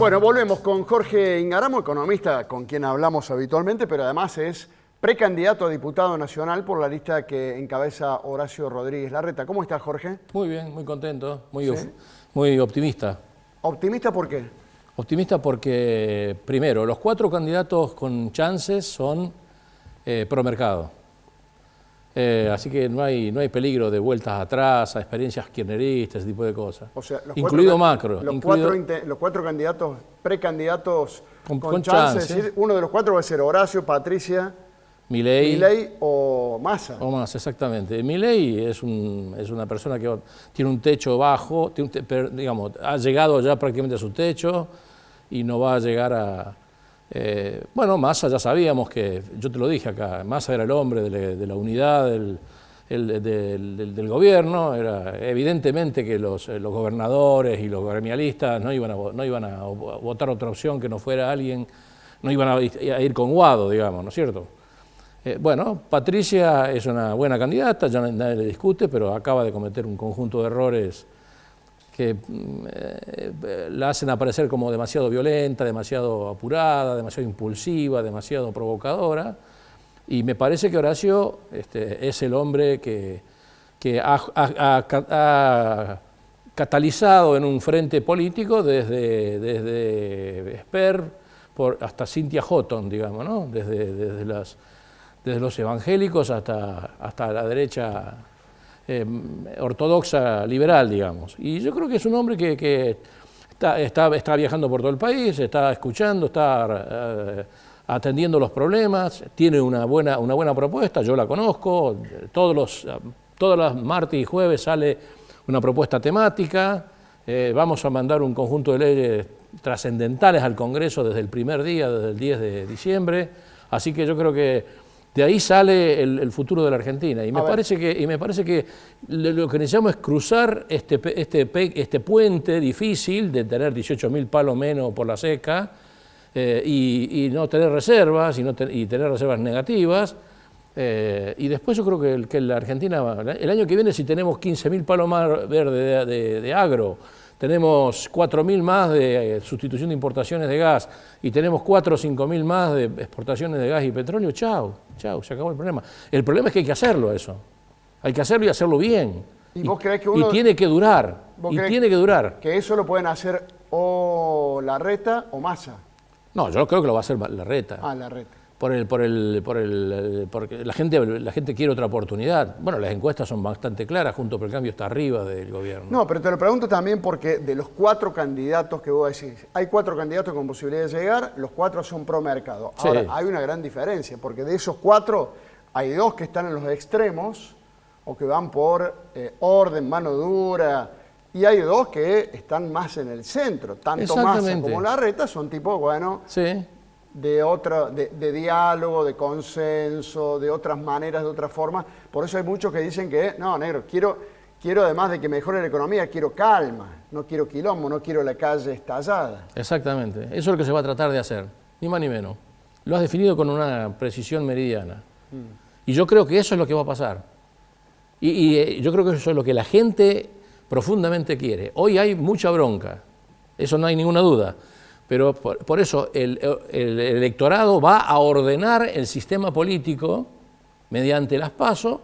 Bueno, volvemos con Jorge Ingaramo, economista con quien hablamos habitualmente, pero además es precandidato a diputado nacional por la lista que encabeza Horacio Rodríguez Larreta. ¿Cómo estás, Jorge? Muy bien, muy contento, ¿Sí? muy optimista. ¿Optimista por qué? Optimista porque, primero, los 4 candidatos con chances son pro mercado. Así que no hay peligro de vueltas atrás, a experiencias kirchneristas, ese tipo de cosas. O sea, incluido Macro. Los cuatro candidatos, precandidatos con chances, chance. es decir, uno de los 4 va a ser Horacio, Patricia, Milei o Massa. O Massa, exactamente. Milei es una persona que tiene un techo bajo, digamos, ha llegado ya prácticamente a su techo y no va a llegar a... bueno, Massa ya sabíamos que, yo te lo dije acá, Massa era el hombre de la unidad del gobierno, era evidentemente que los gobernadores y los gremialistas no iban a votar otra opción que no fuera alguien, no iban a ir con Guado, digamos, ¿no es cierto? Bueno, Patricia es una buena candidata, ya nadie le discute, pero acaba de cometer un conjunto de errores que la hacen aparecer como demasiado violenta, demasiado apurada, demasiado impulsiva, demasiado provocadora. Y me parece que Horacio es el hombre que ha catalizado en un frente político desde Esper hasta Cynthia Houghton, digamos, ¿no? Desde los evangélicos hasta la derecha ortodoxa liberal, digamos. Y yo creo que es un hombre que está viajando por todo el país, está escuchando, está atendiendo los problemas, tiene una buena propuesta, yo la conozco, todos los martes y jueves sale una propuesta temática, vamos a mandar un conjunto de leyes trascendentales al Congreso desde el primer día, desde el 10 de diciembre, así que yo creo que de ahí sale el futuro de la Argentina. Y me parece que lo que necesitamos es cruzar este puente difícil de tener 18.000 palos menos por la seca y no tener reservas y tener reservas negativas. Y después yo creo que la Argentina, el año que viene, si tenemos 15.000 palos más verdes de agro, tenemos 4.000 más de sustitución de importaciones de gas y tenemos 4 o 5.000 más de exportaciones de gas y petróleo, chao, se acabó el problema. El problema es que hay que hacerlo eso. Hay que hacerlo y hacerlo bien. ¿Y vos creés que y tiene que durar. Tiene que durar. Que eso lo pueden hacer o Larreta o Massa. No, yo creo que lo va a hacer Larreta. Ah, Larreta. Porque la gente quiere otra oportunidad. Bueno, las encuestas son bastante claras, Juntos por el Cambio está arriba del gobierno. No, pero te lo pregunto también porque de los 4 candidatos que vos decís, hay 4 candidatos con posibilidad de llegar, los 4 son pro mercado. Ahora, hay una gran diferencia, porque de esos 4 hay 2 que están en los extremos o que van por orden, mano dura, y hay 2 que están más en el centro. Tanto Massa como Larreta son tipos, bueno... Sí. de diálogo, de consenso, de otras maneras, de otras formas. Por eso hay muchos que dicen que, no, negro, quiero además de que mejore la economía, quiero calma, no quiero quilombo, no quiero la calle estallada. Exactamente, eso es lo que se va a tratar de hacer, ni más ni menos. Lo has definido con una precisión meridiana. Y yo creo que eso es lo que va a pasar. Y yo creo que eso es lo que la gente profundamente quiere. Hoy hay mucha bronca, eso no hay ninguna duda. Pero por eso el electorado va a ordenar el sistema político mediante las PASO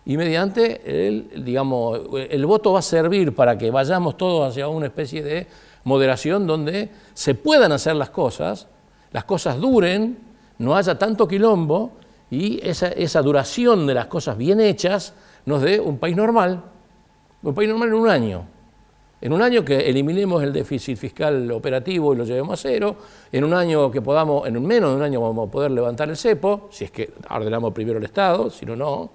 y mediante el voto va a servir para que vayamos todos hacia una especie de moderación donde se puedan hacer las cosas duren, no haya tanto quilombo y esa duración de las cosas bien hechas nos dé un país normal en un año. En un año que eliminemos el déficit fiscal operativo y lo llevemos a cero, en un año que podamos, en menos de un año vamos a poder levantar el cepo, si es que ordenamos primero el Estado, si no, no.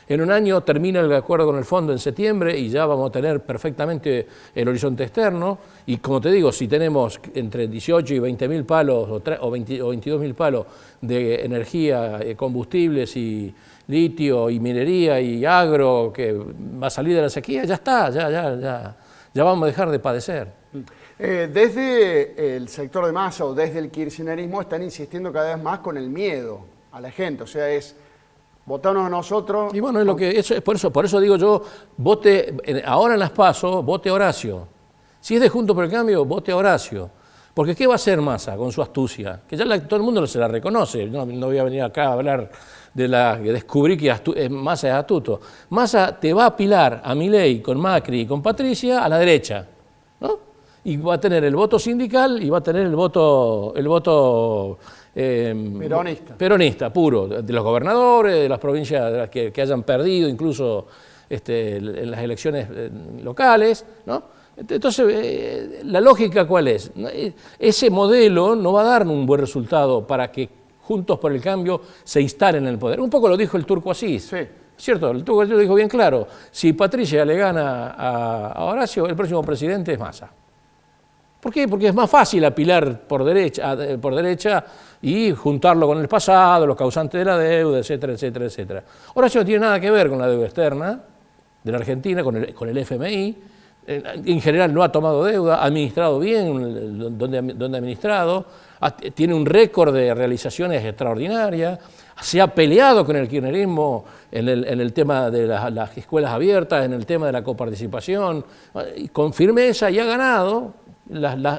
En un año termina el acuerdo con el fondo en septiembre y ya vamos a tener perfectamente el horizonte externo. Y como te digo, si tenemos entre 18 y 20.000 palos o 22.000 palos de energía, combustibles y litio y minería y agro que va a salir de la sequía, ya está, ya vamos a dejar de padecer. Desde el sector de Massa o desde el kirchnerismo están insistiendo cada vez más con el miedo a la gente, o sea, es votarnos a nosotros. Y bueno, por eso digo yo, vote, ahora en las PASO, vote Horacio. Si es de Juntos por el Cambio, vote Horacio. Porque ¿qué va a hacer Massa con su astucia? Que ya todo el mundo se la reconoce. No voy a venir acá a hablar de que descubrí que Massa es astuto. Massa te va a apilar a Milei con Macri y con Patricia a la derecha, ¿no? Y va a tener el voto sindical y va a tener el voto peronista puro, de los gobernadores, de las provincias de las que hayan perdido, incluso en las elecciones locales, ¿no? Entonces, ¿la lógica cuál es? Ese modelo no va a dar un buen resultado para que Juntos por el Cambio se instalen en el poder. Un poco lo dijo el Turco Asís, sí. ¿Cierto? El Turco Asís lo dijo bien claro. Si Patricia le gana a Horacio, el próximo presidente es Massa. ¿Por qué? Porque es más fácil apilar por derecha y juntarlo con el pasado, los causantes de la deuda, etcétera, etcétera, etcétera. Horacio no tiene nada que ver con la deuda externa de la Argentina, con el FMI. En general no ha tomado deuda, ha administrado bien donde ha administrado, tiene un récord de realizaciones extraordinarias, se ha peleado con el kirchnerismo en el tema de las escuelas abiertas, en el tema de la coparticipación, con firmeza, y ha ganado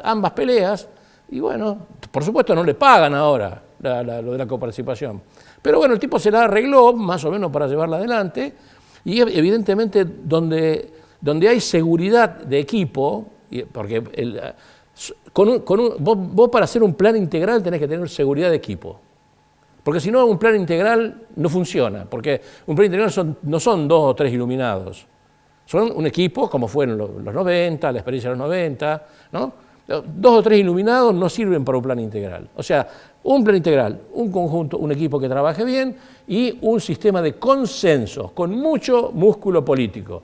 ambas peleas, y bueno, por supuesto no le pagan ahora lo de la coparticipación, pero bueno, el tipo se la arregló más o menos para llevarla adelante, y evidentemente donde hay seguridad de equipo, porque vos para hacer un plan integral tenés que tener seguridad de equipo. Porque si no, un plan integral no funciona, porque un plan integral no son 2 o 3 iluminados, son un equipo como fueron los 90, la experiencia de los 90, ¿no? 2 o 3 iluminados no sirven para un plan integral. O sea, un plan integral, un conjunto, un equipo que trabaje bien y un sistema de consensos con mucho músculo político.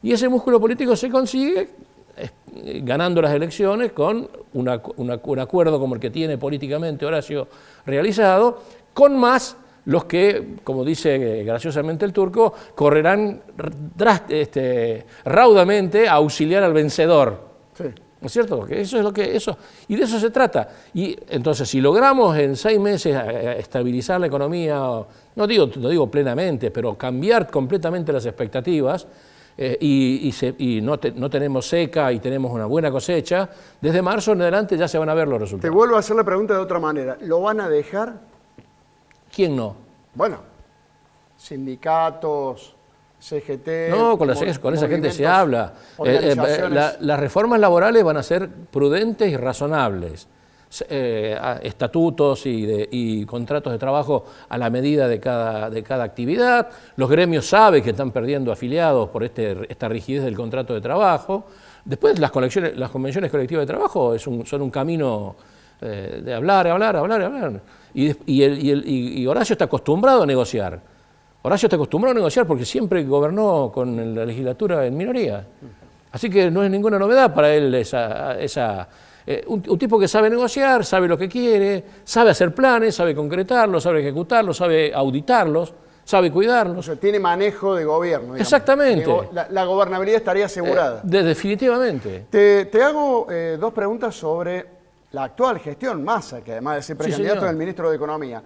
Y ese músculo político se consigue ganando las elecciones con un acuerdo como el que tiene políticamente Horacio realizado, con más los que, como dice graciosamente el Turco, correrán raudamente a auxiliar al vencedor. Sí. ¿No es cierto? Porque y de eso se trata. Y entonces, si logramos en 6 meses estabilizar la economía, no digo plenamente, pero cambiar completamente las expectativas, y no tenemos seca y tenemos una buena cosecha, desde marzo en adelante ya se van a ver los resultados. Te vuelvo a hacer la pregunta de otra manera. ¿Lo van a dejar? ¿Quién no? Bueno, sindicatos, CGT... No, con esa gente se habla. Las reformas laborales van a ser prudentes y razonables. Estatutos y contratos de trabajo a la medida de cada actividad. Los gremios saben que están perdiendo afiliados por esta rigidez del contrato de trabajo. Después las convenciones colectivas de trabajo son un camino de hablar. Y Horacio está acostumbrado a negociar. Porque siempre gobernó con la legislatura en minoría. Así que no es ninguna novedad para él un tipo que sabe negociar, sabe lo que quiere, sabe hacer planes, sabe concretarlos, sabe ejecutarlos, sabe auditarlos, sabe cuidarlos. O sea, tiene manejo de gobierno. Digamos. Exactamente. La gobernabilidad estaría asegurada. Definitivamente. Te hago 2 preguntas sobre la actual gestión, Massa, que además de ser precandidato del ministro de Economía,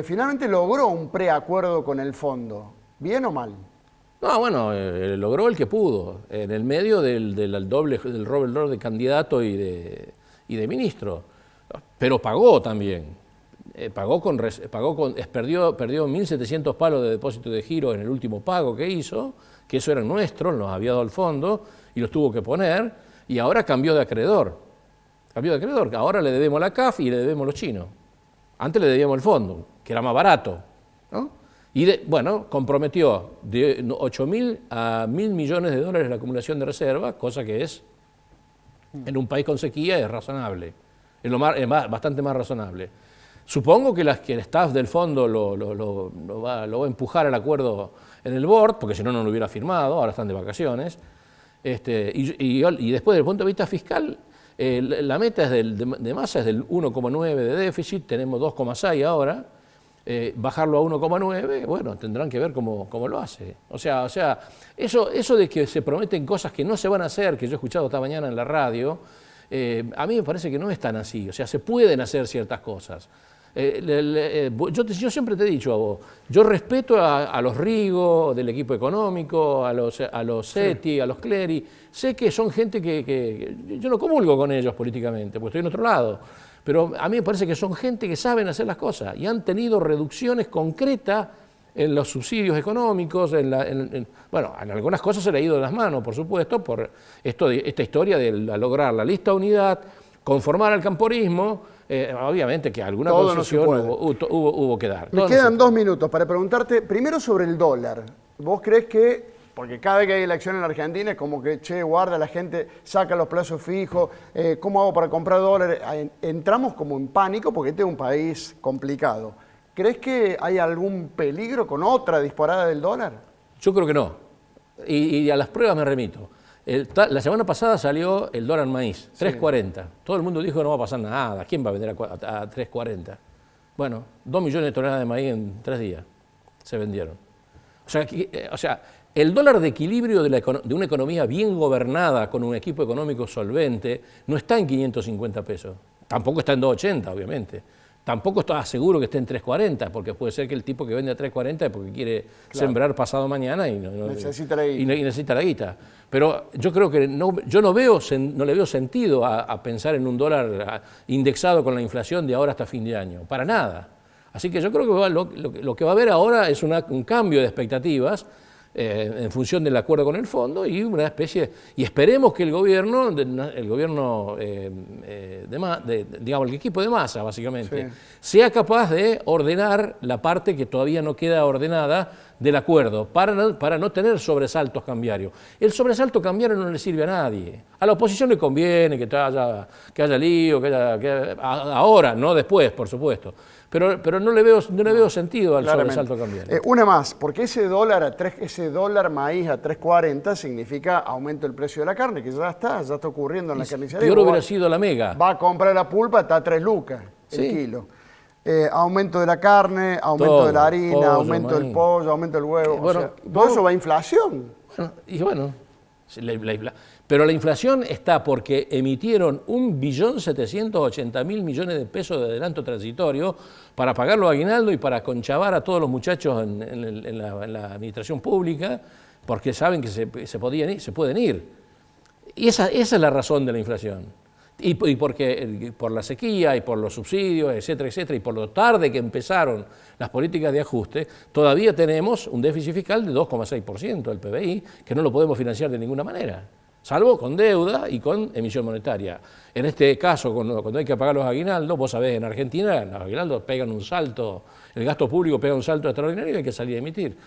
finalmente logró un preacuerdo con el fondo. ¿Bien o mal? No, bueno, logró el que pudo, en el medio del rol de candidato y de ministro, pero pagó también, perdió 1.700 palos de depósito de giro en el último pago que hizo, que eso era nuestro, nos había dado el fondo y los tuvo que poner, y ahora cambió de acreedor, ahora le debemos a la CAF y le debemos a los chinos, antes le debíamos el fondo, que era más barato, ¿no? Y comprometió de 8.000 a 1.000 millones de dólares la acumulación de reserva, cosa que es, en un país con sequía, es razonable, es bastante más razonable. Supongo que el staff del fondo lo va a empujar al acuerdo en el board, porque si no, no lo hubiera firmado, ahora están de vacaciones. Y después, desde el punto de vista fiscal, la meta de Massa es del 1,9 de déficit, tenemos 2,6 ahora. Bajarlo a 1,9, bueno, tendrán que ver cómo lo hace. O sea, eso de que se prometen cosas que no se van a hacer, que yo he escuchado esta mañana en la radio, a mí me parece que no es tan así. O sea, se pueden hacer ciertas cosas. Yo siempre te he dicho a vos, yo respeto a los Rigo del equipo económico, a los Seti, a los Clery. Sé que son gente que yo no comulgo con ellos políticamente, porque estoy en otro lado. Pero a mí me parece que son gente que saben hacer las cosas y han tenido reducciones concretas en los subsidios económicos, bueno, en algunas cosas se le ha ido de las manos, por supuesto, por esta historia de lograr la lista de unidad, conformar al camporismo, obviamente que alguna concesión hubo que dar. Me quedan 2 minutos para preguntarte, primero sobre el dólar. ¿Vos crees que, porque cada vez que hay elección en la Argentina es como que, che, guarda, la gente saca los plazos fijos, ¿cómo hago para comprar dólares? Entramos como en pánico porque este es un país complicado. ¿Crees que hay algún peligro con otra disparada del dólar? Yo creo que no. Y a las pruebas me remito. La semana pasada salió el dólar maíz, 3.40. Todo el mundo dijo que no va a pasar nada. ¿Quién va a vender a 3.40? Bueno, 2 millones de toneladas de maíz en 3 días se vendieron. O sea, el dólar de equilibrio de una economía bien gobernada, con un equipo económico solvente, no está en 550 pesos. Tampoco está en 2.80, obviamente. Tampoco está seguro que esté en 3.40, porque puede ser que el tipo que vende a 3.40 es porque quiere sembrar pasado mañana y necesita la guita. Pero yo creo que no le veo sentido a pensar en un dólar indexado con la inflación de ahora hasta fin de año, para nada. Así que yo creo que lo que va a haber ahora es un cambio de expectativas en función del acuerdo con el fondo y una especie, y esperemos que el gobierno digamos el equipo de Massa básicamente, sea capaz de ordenar la parte que todavía no queda ordenada del acuerdo para no tener sobresaltos cambiarios. El sobresalto cambiario no le sirve a nadie. A la oposición le conviene que haya lío, ahora, no después, por supuesto. Pero no le veo sentido al sobresalto cambiario. Una más, porque ese dólar maíz a 3.40 significa aumento del precio de la carne, que ya está ocurriendo en la carnicería. Yo hubiera sido la mega. Va a comprar la pulpa, está a 3 lucas el kilo. Aumento de la carne, aumento de la harina, pollo, aumento del pollo, aumento del huevo. Todo eso va a inflación. Pero la inflación está porque emitieron 1.780.000 millones de pesos de adelanto transitorio para pagar los aguinaldos y para conchavar a todos los muchachos en la administración pública, porque saben que se pueden ir. Y esa es la razón de la inflación. Y porque por la sequía y por los subsidios, etcétera, etcétera, y por lo tarde que empezaron las políticas de ajuste, todavía tenemos un déficit fiscal de 2,6% del PBI, que no lo podemos financiar de ninguna manera, salvo con deuda y con emisión monetaria. En este caso, cuando hay que pagar los aguinaldos, vos sabés, en Argentina los aguinaldos pegan un salto, el gasto público pega un salto extraordinario y hay que salir a emitir.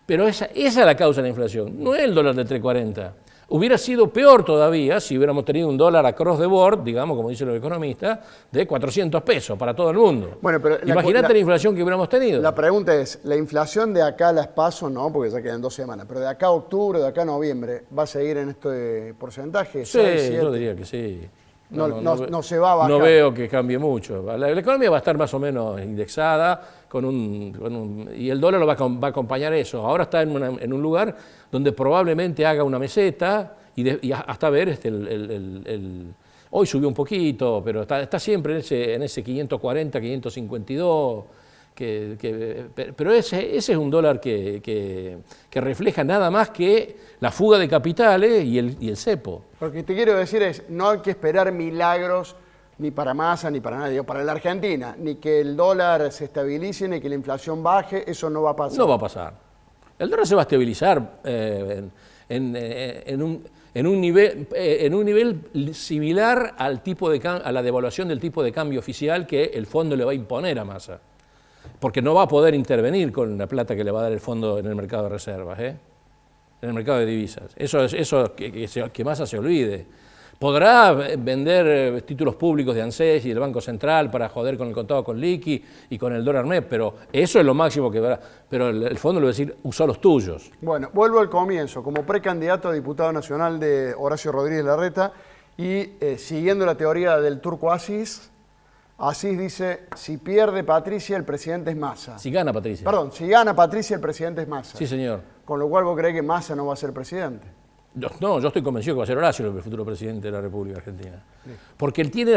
Pero esa es la causa de la inflación, no es el dólar de 3.40. Hubiera sido peor todavía si hubiéramos tenido un dólar across the board, digamos, como dicen los economistas, de 400 pesos para todo el mundo. Bueno, pero imagínate la inflación que hubiéramos tenido. La pregunta es, ¿la inflación de acá a las PASO, no, porque ya quedan 2 semanas, pero de acá a octubre, de acá a noviembre, va a seguir en este porcentaje? Sí, 6, 7? Yo diría que sí. No se va a bajar. No veo que cambie mucho. La economía va a estar más o menos indexada y el dólar va a acompañar eso. Ahora está en un lugar donde probablemente haga una meseta y hasta ver hoy subió un poquito, pero está siempre en ese 540, 552. Pero ese es un dólar que refleja nada más que la fuga de capitales y el cepo. Lo que te quiero decir es, no hay que esperar milagros ni para Massa ni para nadie, para la Argentina, ni que el dólar se estabilice, ni que la inflación baje, eso no va a pasar. No va a pasar. El dólar se va a estabilizar en un nivel similar a la devaluación del tipo de cambio oficial que el fondo le va a imponer a Massa. Porque no va a poder intervenir con la plata que le va a dar el fondo en el mercado de reservas, en el mercado de divisas. Eso que Massa se olvide. Podrá vender títulos públicos de ANSES y del Banco Central para joder con el contado con liqui y con el dólar MEP, pero eso es lo máximo que verá. Pero el fondo le va a decir, usa los tuyos. Bueno, vuelvo al comienzo. Como precandidato a diputado nacional de Horacio Rodríguez Larreta y siguiendo la teoría del turco Asís dice, si pierde Patricia, el presidente es Massa. Si gana Patricia. Perdón, si gana Patricia, el presidente es Massa. Sí, señor. Con lo cual vos creés que Massa no va a ser presidente. Yo estoy convencido que va a ser Horacio el futuro presidente de la República Argentina. Porque él tiene,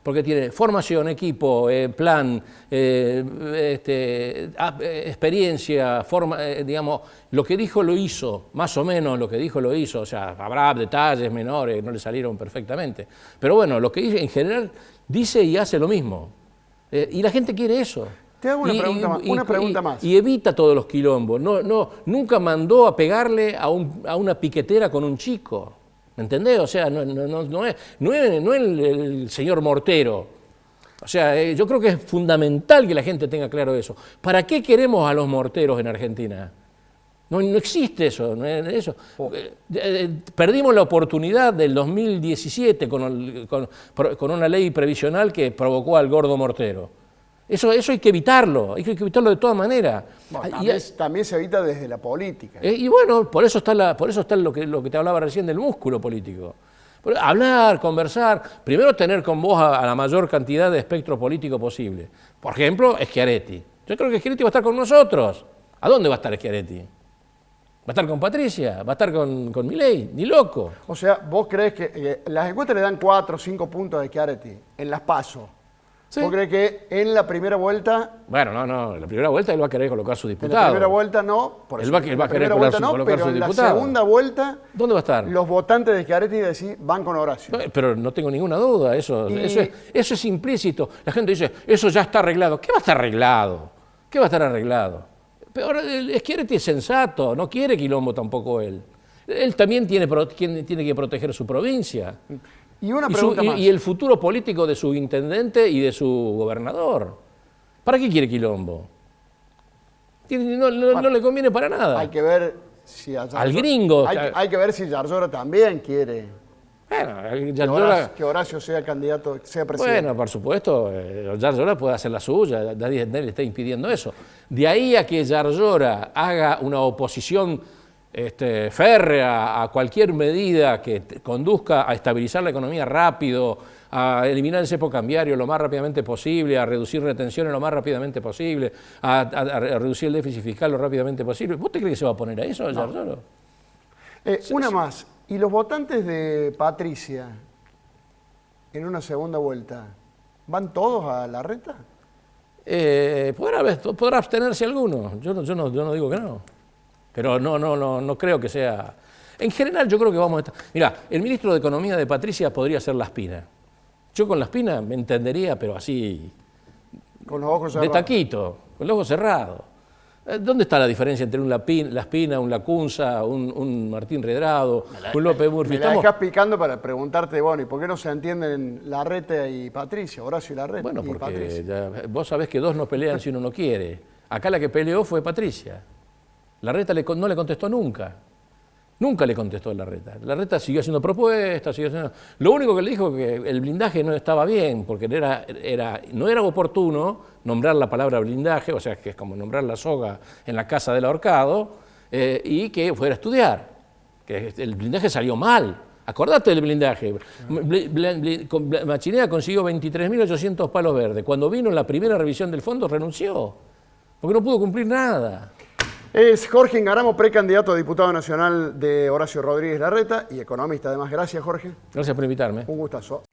porque tiene formación, equipo, plan, experiencia, digamos, lo que dijo lo hizo, más o menos lo que dijo lo hizo, o sea, habrá detalles menores que no le salieron perfectamente. Pero bueno, lo que dice en general dice y hace lo mismo. Y la gente quiere eso. Te hago una pregunta más. Y evita todos los quilombos. Nunca mandó a pegarle a una piquetera con un chico. ¿Me entendés? O sea, no es el señor Mortero. O sea, yo creo que es fundamental que la gente tenga claro eso. ¿Para qué queremos a los morteros en Argentina? No existe eso. Perdimos la oportunidad del 2017 con una ley previsional que provocó al gordo mortero. Eso hay que evitarlo de todas maneras. Bueno, también se evita desde la política. Y bueno, por eso está lo que te hablaba recién del músculo político. Hablar, conversar, primero tener con vos a la mayor cantidad de espectro político posible. Por ejemplo, Schiaretti. Yo creo que Schiaretti va a estar con nosotros. ¿A dónde va a estar Schiaretti? ¿Va a estar con Patricia? ¿Va a estar con Milei? Ni loco. O sea, ¿vos crees que las encuestas le dan 4 o 5 puntos a Schiaretti en las PASO? ¿Sí? ¿Vos crees que en la primera vuelta? Bueno, no, en la primera vuelta él va a querer colocar su diputado. En la primera vuelta no, por eso. Él va a querer colocar su diputado. Pero en la segunda vuelta, ¿dónde va a estar? Los votantes de Schiaretti van con Horacio. Pero no tengo ninguna duda, eso es implícito. La gente dice, eso ya está arreglado. ¿Qué va a estar arreglado? ¿Qué va a estar arreglado? Pero Schiaretti es sensato, no quiere quilombo tampoco él. Él también tiene que proteger su provincia. Y una pregunta más. Y el futuro político de su intendente y de su gobernador. ¿Para qué quiere quilombo? No le conviene para nada. Hay que ver si al gringo. Hay que ver si Yarlora también quiere. Bueno, que Horacio sea candidato, sea presidente. Bueno, por supuesto, Yarlora puede hacer la suya, nadie le está impidiendo eso. De ahí a que Yarlora haga una oposición férrea a cualquier medida que conduzca a estabilizar la economía rápido, a eliminar el cepo cambiario lo más rápidamente posible, a reducir retenciones lo más rápidamente posible, a reducir el déficit fiscal lo rápidamente posible. ¿Vos te crees que se va a poner a eso, Yarlora? Una más. ¿Y los votantes de Patricia en una segunda vuelta van todos a Larreta? Podrá abstenerse alguno. Yo no digo que no. Pero no creo que sea. En general, yo creo que vamos a estar. Mirá, el ministro de Economía de Patricia podría ser Laspina. Yo con Laspina me entendería, pero así. Con los ojos cerrados. De taquito, con los ojos cerrados. ¿Dónde está la diferencia entre un Laspina, un Lacunza, un Martín Redrado, un López Murphy? Me la dejás picando para preguntarte, bueno, ¿y por qué no se entienden Larreta y Patricia, Horacio y Larreta? Bueno, porque vos sabés que dos no pelean si uno no quiere. Acá la que peleó fue Patricia. Larreta no le contestó nunca. Nunca le contestó Larreta. Larreta siguió haciendo propuestas, Lo único que le dijo que el blindaje no estaba bien, porque no era oportuno nombrar la palabra blindaje, o sea, que es como nombrar la soga en la casa del ahorcado, y que fuera a estudiar. Que el blindaje salió mal. Acordate del blindaje. Machinea consiguió 23.800 palos verdes. Cuando vino la primera revisión del fondo, renunció, porque no pudo cumplir nada. Es Jorge Ingaramo, precandidato a diputado nacional de Horacio Rodríguez Larreta y economista además. Gracias, Jorge. Gracias por invitarme. Un gustazo.